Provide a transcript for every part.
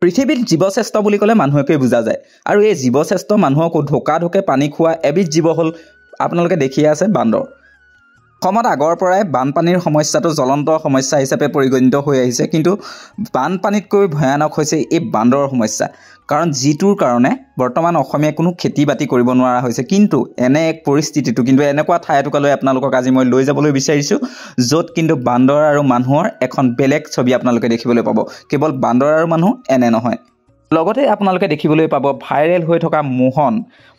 পৃথিৱীত জীৱশ্ৰেষ্ঠ বুলি ক'লে মানুহকে বুজা যায় আৰু এই জীৱশ্ৰেষ্ঠ মানুহক ঢোকা ঢোকে পানী খোৱা এবিধ জীৱ হ'ল আপোনালোকে দেখিয়ে আছে বান্দৰ। অসমত আগৰ পৰাই বানপানীৰ সমস্যাটো জ্বলন্ত সমস্যা হিচাপে পৰিগণিত হৈ আহিছে, কিন্তু বানপানীতকৈ ভয়ানক হৈছে এই বান্দৰৰ সমস্যা। কাৰণ যিটোৰ কাৰণে বৰ্তমান অসমীয়া কোনো খেতি বাতি কৰিব নোৱাৰা হৈছে। কিন্তু এনে এক পৰিস্থিতিটো কিন্তু এনেকুৱা ঠাই এটুকুৰালৈ আপোনালোকক আজি মই লৈ যাবলৈ বিচাৰিছোঁ, য'ত কিন্তু বান্দৰ আৰু মানুহৰ এখন বেলেগ ছবি আপোনালোকে দেখিবলৈ পাব। কেৱল বান্দৰ আৰু মানুহ এনে নহয়, লগতে আপোনালোকে দেখিবলৈ পাব ভাইৰেল হৈ থকা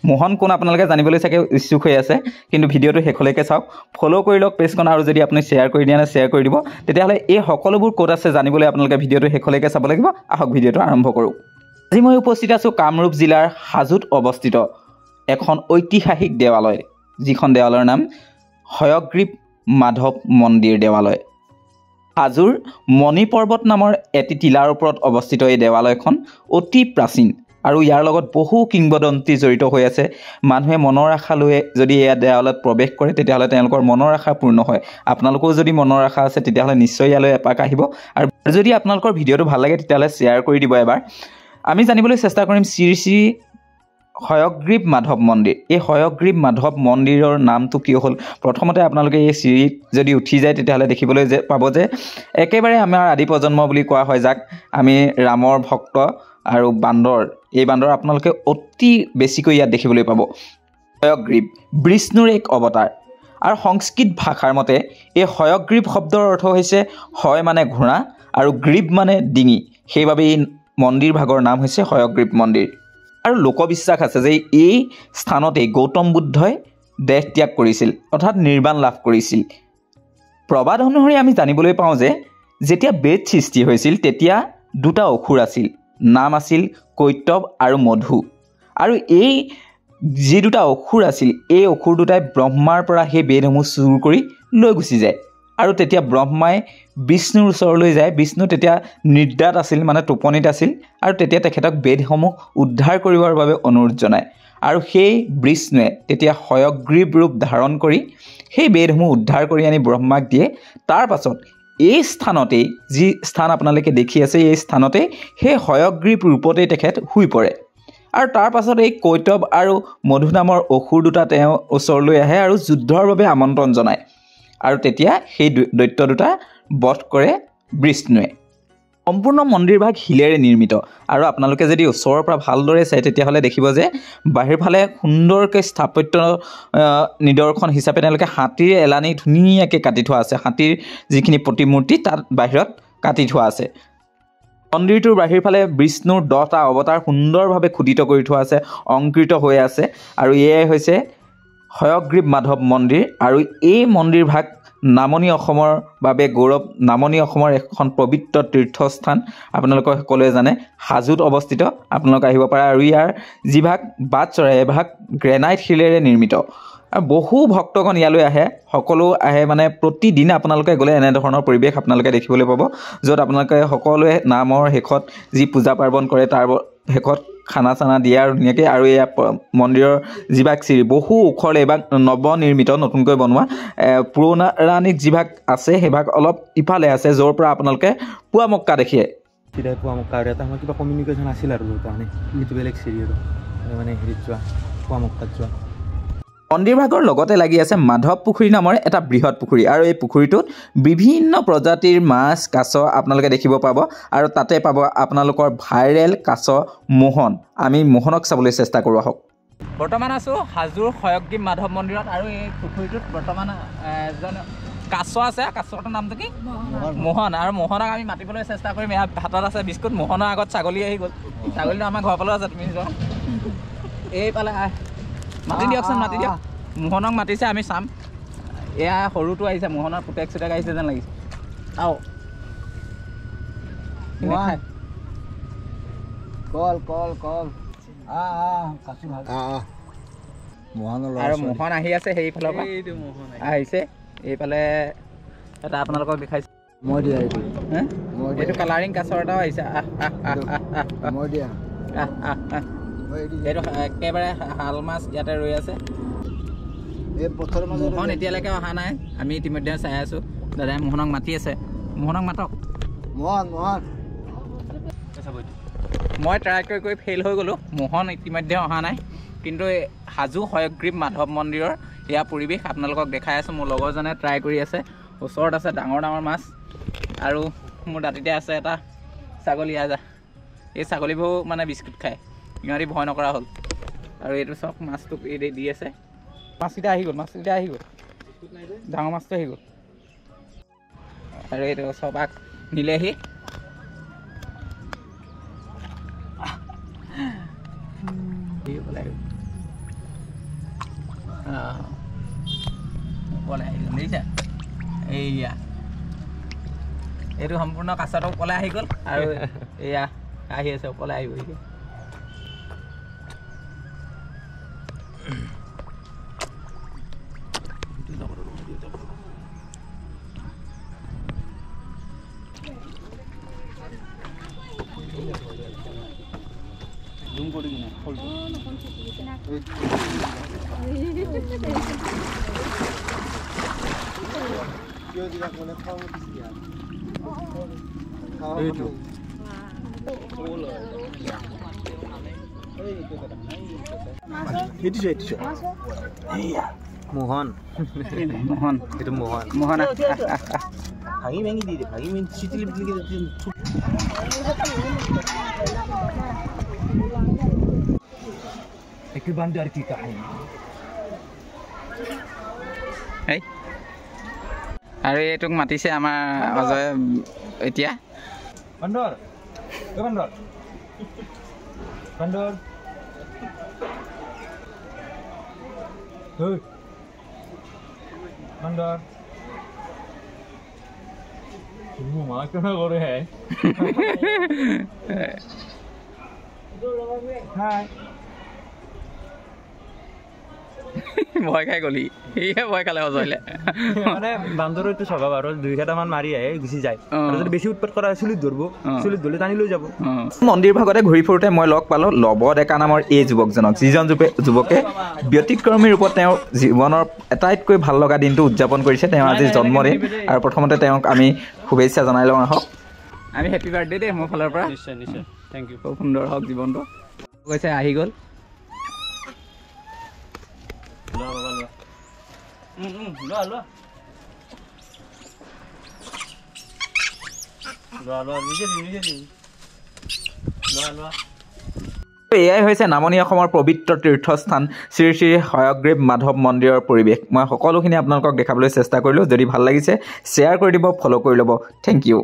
মোহন কোন আপোনালোকে জানিবলৈ চাগে ইচ্ছুক হৈ আছে, কিন্তু ভিডিঅ'টো শেষলৈকে চাওক, ফ'ল' কৰি লওক পেজখন, আৰু যদি আপুনি শ্বেয়াৰ কৰি দিয়া নাই শ্বেয়াৰ কৰি দিব। তেতিয়াহ'লে এই সকলোবোৰ ক'ত আছে জানিবলৈ আপোনালোকে ভিডিঅ'টো শেষলৈকে চাব লাগিব। আহক ভিডিঅ'টো আৰম্ভ কৰোঁ। আজি মই উপস্থিত আছোঁ কামৰূপ জিলাৰ হাজোত অৱস্থিত এখন ঐতিহাসিক দেৱালয়, যিখন দেৱালয়ৰ নাম হয়গ্ৰীৱ মাধৱ মন্দিৰ দেৱালয়। হাজোৰ মণি পৰ্বত নামৰ এটি টিলাৰ ওপৰত অৱস্থিত এই দেৱালয়খন অতি প্ৰাচীন আৰু ইয়াৰ লগত বহু কিংবদন্তি জড়িত হৈ আছে। মানুহে মনৰ আশা লৈ যদি এয়া দেৱালয়ত প্ৰৱেশ কৰে তেতিয়াহ'লে তেওঁলোকৰ মনৰ আশা পূৰ্ণ হয়। আপোনালোকেও যদি মনৰ আশা আছে তেতিয়াহ'লে নিশ্চয় ইয়ালৈ এপাক আহিব, আৰু যদি আপোনালোকৰ ভিডিঅ'টো ভাল লাগে তেতিয়াহ'লে শ্বেয়াৰ কৰি দিব এবাৰ। আমি জানিবলৈ চেষ্টা কৰিম শ্ৰী শ্ৰী হয়গ্ৰীৱ মাধৱ মন্দিৰ। এই হয়গ্ৰীৱ মাধৱ মন্দিৰৰ নামটো কিয় হ'ল? প্ৰথমতে আপোনালোকে এই চিৰিত যদি উঠি যায় তেতিয়াহ'লে দেখিবলৈ পাব যে একেবাৰে আমাৰ আদি প্ৰজন্ম বুলি কোৱা হয়, যাক আমি ৰামৰ ভক্ত আৰু বান্দৰ, এই বান্দৰ আপোনালোকে অতি বেছিকৈ ইয়াত দেখিবলৈ পাব। হয়গ্ৰীৱ বিষ্ণুৰ এক অৱতাৰ, আৰু সংস্কৃত ভাষাৰ মতে এই হয়গ্ৰীৱ শব্দৰ অৰ্থ হৈছে হয় মানে ঘোঁৰা আৰু গ্ৰীৱ মানে ডিঙি, সেইবাবে এই মন্দিৰ ভাগৰ নাম হৈছে হয়গ্ৰীৱ মন্দিৰ। আৰু লোকবিশ্বাস আছে যে এই স্থানতেই গৌতম বুদ্ধই দেহ ত্যাগ কৰিছিল, অৰ্থাৎ নিৰ্বাণ লাভ কৰিছিল। প্ৰবাদ অনুসৰি আমি জানিবলৈ পাওঁ যে যেতিয়া বেদ সৃষ্টি হৈছিল তেতিয়া দুটা অসুৰ আছিল, নাম আছিল কৈতৱ আৰু মধু। আৰু এই যি দুটা অসুৰ আছিল, এই অসুৰ দুটাই ব্ৰহ্মাৰ পৰা সেই বেদসমূহ চুৰ কৰি লৈ গুচি যায়। আৰু তেতিয়া ব্ৰহ্মাই বিষ্ণুৰ ওচৰলৈ যায়। বিষ্ণু তেতিয়া নিদ্ৰাত আছিল, মানে টোপনিত আছিল, আৰু তেতিয়া তেখেতক বেদসমূহ উদ্ধাৰ কৰিবৰ বাবে অনুৰোধ জনায়। আৰু সেই বিষ্ণুৱে তেতিয়া হয়গ্ৰীৱ ৰূপ ধাৰণ কৰি সেই বেদসমূহ উদ্ধাৰ কৰি আনি ব্ৰহ্মাক দিয়ে। তাৰ পাছত এই স্থানতেই, যি স্থান আপোনালোকে দেখি আছে, এই স্থানতেই সেই হয়গ্ৰীৱ ৰূপতেই তেখেত শুই পৰে। আৰু তাৰ পাছত এই কৈতৱ আৰু মধু নামৰ অসুৰ দুটা তেওঁৰ ওচৰলৈ আহে আৰু যুদ্ধৰ বাবে আমন্ত্ৰণ জনায়, আৰু তেতিয়া সেই দৈত্য দুটা বধ কৰে বিষ্ণুৱে। সম্পূৰ্ণ মন্দিৰভাগ শিলেৰে নিৰ্মিত, আৰু আপোনালোকে যদি ওচৰৰ পৰা ভালদৰে চায় তেতিয়াহ'লে দেখিব যে বাহিৰফালে সুন্দৰকৈ স্থাপত্য নিদৰ্শন হিচাপে তেওঁলোকে হাতীৰ এলানি ধুনীয়াকৈ কাটি থোৱা আছে। হাতীৰ যিখিনি প্ৰতিমূৰ্তি তাত বাহিৰত কাটি থোৱা আছে। মন্দিৰটোৰ বাহিৰফালে বিষ্ণুৰ 10টা অৱতাৰ সুন্দৰভাৱে খোদিত কৰি থোৱা আছে, অংকৃত হৈ আছে, আৰু এয়াই হৈছে হয়গ্ৰীৱ মাধৱ মন্দিৰ। আৰু এই মন্দিৰভাগ নামনি অসমৰ বাবে গৌৰৱ। নামনি অসমৰ এখন পবিত্ৰ তীৰ্থস্থান, আপোনালোকে সকলোৱে জানে, হাজোত অৱস্থিত। আপোনালোকে আহিব পাৰে, আৰু ইয়াৰ যিভাগ বাট চৰাই এভাগ গ্ৰেনাইট শিলেৰে নিৰ্মিত, আৰু বহু ভক্তগণ ইয়ালৈ আহে। সকলো আহে, মানে প্ৰতিদিন আপোনালোকে গ'লে এনেধৰণৰ পৰিৱেশ আপোনালোকে দেখিবলৈ পাব, য'ত আপোনালোকে সকলোৱে নামৰ শেষত যি পূজা পাৰ্বণ কৰে তাৰ শেষত খানা চানা দিয়ে আৰু ধুনীয়াকৈ। আৰু এয়া মন্দিৰৰ যিভাগ চিৰি বহু ওখৰে, এভাগ নৱনিৰ্মিত, নতুনকৈ বনোৱা। পৌৰাণিক যিভাগ আছে সেইভাগ অলপ ইফালে আছে, য'ৰ পৰা আপোনালোকে পুৱা মক্কা দেখে। পুৱা মক্কা আৰু এটা আমাৰ কিবা কমিউনিকেশ্যন আছিল আৰু তাৰমানে সেইটো বেলেগ চিৰি আৰু মানে হেৰিত যোৱা, পুৱা মক্কাত যোৱা। মন্দিৰভাগৰ লগতে লাগি আছে মাধৱ পুখুৰী নামৰ এটা বৃহৎ পুখুৰী, আৰু এই পুখুৰীটোত বিভিন্ন প্ৰজাতিৰ মাছ, কাছ আপোনালোকে দেখিব পাব, আৰু তাতে পাব আপোনালোকৰ ভাইৰেল কাছ মোহন। আমি মোহনক চাবলৈ চেষ্টা কৰোঁ আহক। বৰ্তমান আছোঁ হাজোৰ হয়গ্ৰীৱ মাধৱ মন্দিৰত, আৰু এই পুখুৰীটোত বৰ্তমান এজন কাছ আছে। কাছটোৰ নামটো কি? মোহন। আৰু মোহনক আমি মাতিবলৈ চেষ্টা কৰিম। ইয়াৰ হাতত আছে বিস্কুট। মোহনৰ আগত ছাগলী আহি গ'ল। ছাগলীটো আমাৰ ঘৰৰ ফালেও আছে, তুমি যোৱা এইফালে মাতি দিয়কচোন, মাতি দিয়ক। মোহনক মাতিছে, আমি চাম। এয়া সৰুটো আহিছে, মোহনৰ পুতেক চুতেক আহিছে যেন লাগিছে। আও কল কল কল আৰু মোহন আহি আছে সেইফালৰ পৰা আহিছে। এইফালে এটা আপোনালোকক দেখাইছে, এইটো কালাৰিং কাছৰ এটাও আহিছে। এইটো একেবাৰে শাল মাছ ইয়াতে ৰৈ আছে। মোহন এতিয়ালৈকে অহা নাই, আমি ইতিমধ্যে চাই আছোঁ। দাদাই মোহনক মাতি আছে মোহনক মাতক মোহন মই ট্ৰাই কৰি ফেইল হৈ গ'লোঁ মোহন ইতিমধ্যে অহা নাই কিন্তু হাজো হয়গ্ৰীৱ মাধৱ মন্দিৰৰ এয়া পৰিৱেশ আপোনালোকক দেখাই আছোঁ মোৰ লগৰজনে ট্ৰাই কৰি আছে ওচৰত আছে ডাঙৰ মাছ আৰু মোৰ দাঁতিতে আছে এটা ছাগলী আজা এই ছাগলীবোৰ মানে বিস্কুট খায় ইহঁতি ভয় নকৰা হ'ল আৰু এইটো চব মাছটো দি আছে মাছকেইটা আহি গ'ল ডাঙৰ মাছটো আহি গ'ল আৰু এইটো চব আগ নিলেহি দেখিছা এইয়া এইটো সম্পূৰ্ণ কাছটো ওপৰলৈ আহি গ'ল আৰু এয়া আহি আছে ওপৰলৈ আহিব মোহন এইটো মোহন ভাঙি ভাঙি দি দে ভাঙি চিটিলি পিটিলি একটু বান্ধ আর কি কাহিনী আৰু এইটোক মাতিছে আমাৰ অজয় এতিয়া বান্দৰ মা কেন কৰে হাই ভয় খাই গলি সেয়ে ভয় খালে অজয়লে মানে বান্দৰ এইটো স্বভাৱ আৰু 2-3মান মাৰি আহে গুচি যায় আৰু যদি বেছি উৎপাত কৰা চুলিত ধৰিলে টানি লৈ যাব মন্দিৰ ভাগতে ঘূৰি ফুৰোঁতে মই লগ পালোঁ লৱ ডেকা নামৰ এই যুৱকজনক যিজন যুৱকে ব্যতিক্ৰমী ৰূপত তেওঁৰ জীৱনৰ আটাইতকৈ ভাল লগা দিনটো উদযাপন কৰিছে তেওঁ আজি জন্মদিন আৰু প্ৰথমতে তেওঁক আমি শুভেচ্ছা জনাই লওঁ আহক আমি হেপী বাৰ্থডে দেই মোৰ ফালৰ পৰা নিশ্চয় থেংক ইউ খুব সুন্দৰ হওক জীৱনটো কৈছে আহি গ'ল এয়াই হৈছে নামনি অসমৰ পবিত্ৰ তীৰ্থস্থান শ্ৰী শ্ৰী হয়গ্ৰীৱ মাধৱ মন্দিৰৰ পৰিৱেশ মই সকলোখিনি আপোনালোকক দেখাবলৈ চেষ্টা কৰিলোঁ যদি ভাল লাগিছে শ্বেয়াৰ কৰি দিব ফ'ল' কৰি ল'ব থেংক ইউ